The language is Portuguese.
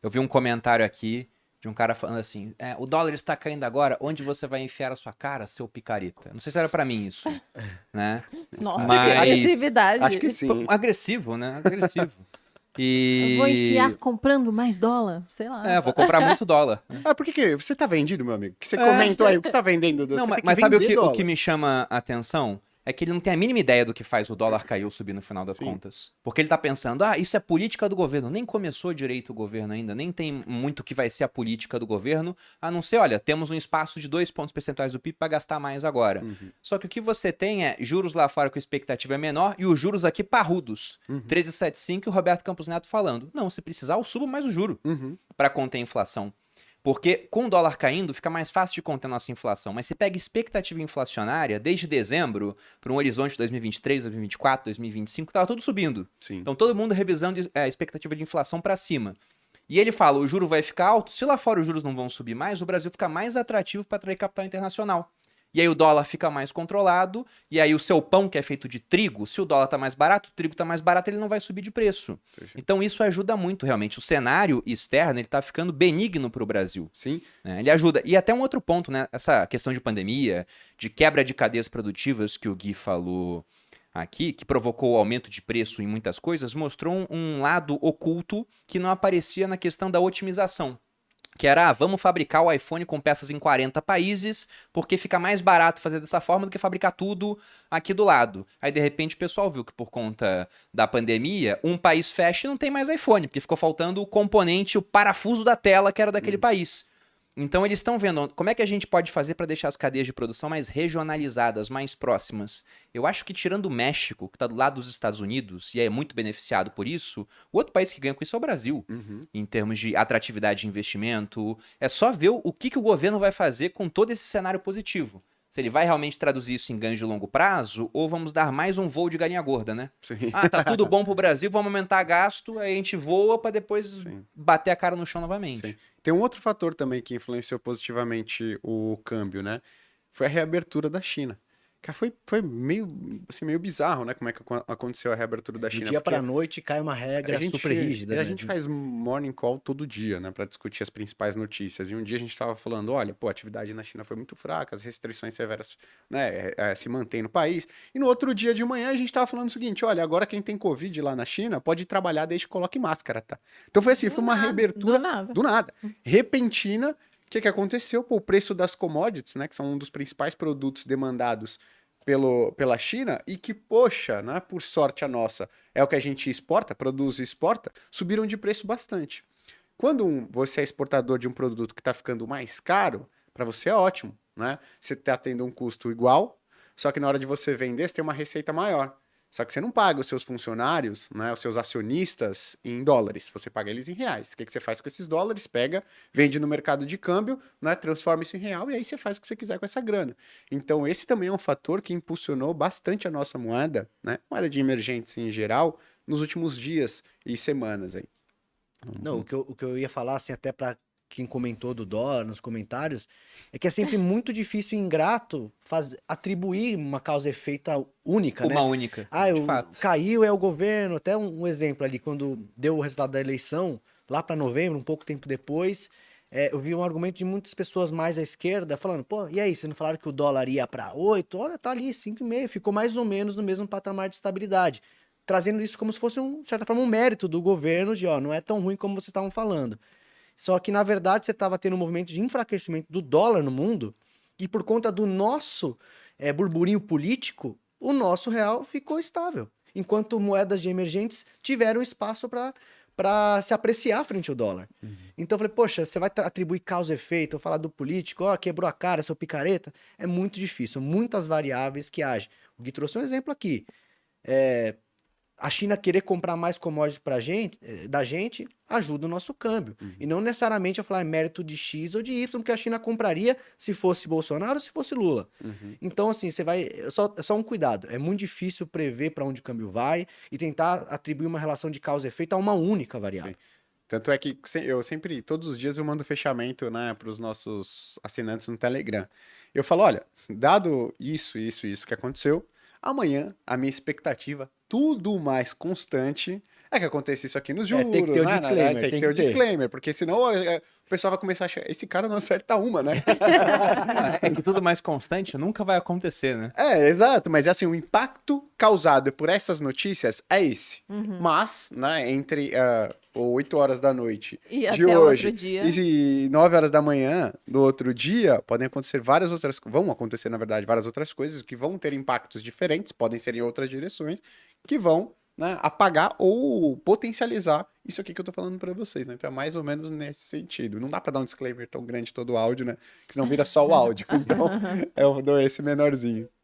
Eu vi um comentário aqui de um cara falando assim: o dólar está caindo agora, onde você vai enfiar a sua cara, seu picareta? Não sei se era pra mim isso, né? Nossa, que Mas. Acho que agressividade. sim. Agressivo, né? Agressivo. Eu vou enfiar E. comprando mais dólar, sei lá. Vou comprar muito dólar. Ah, por que que você tá vendido, meu amigo? Que você É. comentou aí, o que você tá vendendo? Não, Você tem que mas sabe o vender que, o dólar. que me chama a atenção? É que ele não tem a mínima ideia do que faz o dólar cair ou subir no final das Sim. contas. Porque ele tá pensando, isso é política do governo. Nem começou direito o governo ainda, nem tem muito o que vai ser a política do governo, a não ser, olha, temos um espaço de 2 pontos percentuais do PIB para gastar mais agora. Só que o que você tem é juros lá fora com expectativa é menor e os juros aqui parrudos. 13,75 e o Roberto Campos Neto falando, não, se precisar eu subo mais o juro para conter a inflação. Porque com o dólar caindo, fica mais fácil de conter a nossa inflação. Mas se pega expectativa inflacionária, desde dezembro, para um horizonte de 2023, 2024, 2025, estava tudo subindo. Sim. Então todo mundo revisando a expectativa de inflação para cima. E ele fala, o juro vai ficar alto, se lá fora os juros não vão subir mais, o Brasil fica mais atrativo para atrair capital internacional. E aí o dólar fica mais controlado, e aí o seu pão, que é feito de trigo, se o dólar tá mais barato, o trigo tá mais barato, ele não vai subir de preço. Perfeito. Então isso ajuda muito, realmente. O cenário externo, ele tá ficando benigno para o Brasil. Sim. Né? Ele ajuda. E até um outro ponto, né? Essa questão de pandemia, de quebra de cadeias produtivas que o Gui falou aqui, que provocou o aumento de preço em muitas coisas, mostrou um lado oculto que não aparecia na questão da otimização. Que era, vamos fabricar o iPhone com peças em 40 países, porque fica mais barato fazer dessa forma do que fabricar tudo aqui do lado. Aí, de repente, o pessoal viu que por conta da pandemia, um país fecha e não tem mais iPhone, porque ficou faltando o componente, o parafuso da tela que era daquele país. Então, eles estão vendo como é que a gente pode fazer para deixar as cadeias de produção mais regionalizadas, mais próximas. Eu acho que tirando o México, que está do lado dos Estados Unidos, e é muito beneficiado por isso, o outro país que ganha com isso é o Brasil, em termos de atratividade de investimento. É só ver o que o governo vai fazer com todo esse cenário positivo. Se ele vai realmente traduzir isso em ganho de longo prazo, ou vamos dar mais um voo de galinha gorda, né? Sim. Tá tudo bom pro Brasil, vamos aumentar gasto, aí a gente voa para depois Sim. bater a cara no chão novamente. Sim. Tem um outro fator também que influenciou positivamente o câmbio, né? Foi a reabertura da China. Cara, foi meio, assim, meio bizarro, né? Como é que aconteceu a reabertura da Do China. dia porque pra noite cai uma regra super rígida, a né? gente faz morning call todo dia, né? Pra discutir as principais notícias. E um dia a gente tava falando, olha, pô, a atividade na China foi muito fraca, as restrições severas, né, se mantêm no país. E no outro dia de manhã a gente tava falando o seguinte, olha, agora quem tem Covid lá na China pode trabalhar desde que coloque máscara, tá? Então foi assim, foi uma reabertura do nada. Repentina. O que aconteceu? Pô, o preço das commodities, né, que são um dos principais produtos demandados pela China, e que, poxa, né, por sorte a nossa, é o que a gente exporta, produz e exporta, subiram de preço bastante. Quando você é exportador de um produto que está ficando mais caro, para você é ótimo, né? Você está tendo um custo igual, só que na hora de você vender, você tem uma receita maior. Só que você não paga os seus funcionários, né, os seus acionistas em dólares, você paga eles em reais. O que você faz com esses dólares? Pega, vende no mercado de câmbio, né, transforma isso em real e aí você faz o que você quiser com essa grana. Então esse também é um fator que impulsionou bastante a nossa moeda, né, moeda de emergentes em geral, nos últimos dias e semanas aí. Não, o que eu ia falar, assim, até para quem comentou do dólar nos comentários, é que é sempre muito difícil e ingrato atribuir uma causa e efeito única, né? Uma única, de fato. Caiu é o governo, até um exemplo ali, quando deu o resultado da eleição, lá para novembro, um pouco tempo depois, eu vi um argumento de muitas pessoas mais à esquerda falando, pô, e aí, vocês não falaram que o dólar ia para 8? Olha, tá ali, 5,5, ficou mais ou menos no mesmo patamar de estabilidade. Trazendo isso como se fosse, de certa forma, um mérito do governo de, não é tão ruim como vocês estavam falando. Só que, na verdade, você estava tendo um movimento de enfraquecimento do dólar no mundo e por conta do nosso burburinho político, o nosso real ficou estável. Enquanto moedas de emergentes tiveram espaço para se apreciar frente ao dólar. Então eu falei, poxa, você vai atribuir causa e efeito, ou falar do político, quebrou a cara, seu picareta? É muito difícil, muitas variáveis que agem. O Gui trouxe um exemplo aqui. A China querer comprar mais commodities da gente ajuda o nosso câmbio. E não necessariamente eu falar mérito de X ou de Y, porque a China compraria se fosse Bolsonaro ou se fosse Lula. Então, assim, você vai. Só um cuidado. É muito difícil prever para onde o câmbio vai e tentar atribuir uma relação de causa e efeito a uma única variável. Sim. Tanto é que eu sempre, todos os dias eu mando fechamento, né, para os nossos assinantes no Telegram. Eu falo, olha, dado isso que aconteceu, Amanhã, a minha expectativa, tudo mais constante, é que aconteça isso aqui nos juros, tem que ter o né? disclaimer, Tem que ter o disclaimer, porque senão o pessoal vai começar a achar, esse cara não acerta uma, né? É que tudo mais constante nunca vai acontecer, né? Exato, mas assim, o impacto causado por essas notícias é esse. Mas, né, entre 8 horas da noite E de até hoje outro dia. e 9 horas da manhã do outro dia, podem acontecer vão acontecer, na verdade, várias outras coisas que vão ter impactos diferentes, podem ser em outras direções, que vão, né, apagar ou potencializar isso aqui que eu tô falando pra vocês, né? Então é mais ou menos nesse sentido. Não dá pra dar um disclaimer tão grande todo o áudio, né? Que senão vira só o áudio. Então eu dou esse menorzinho.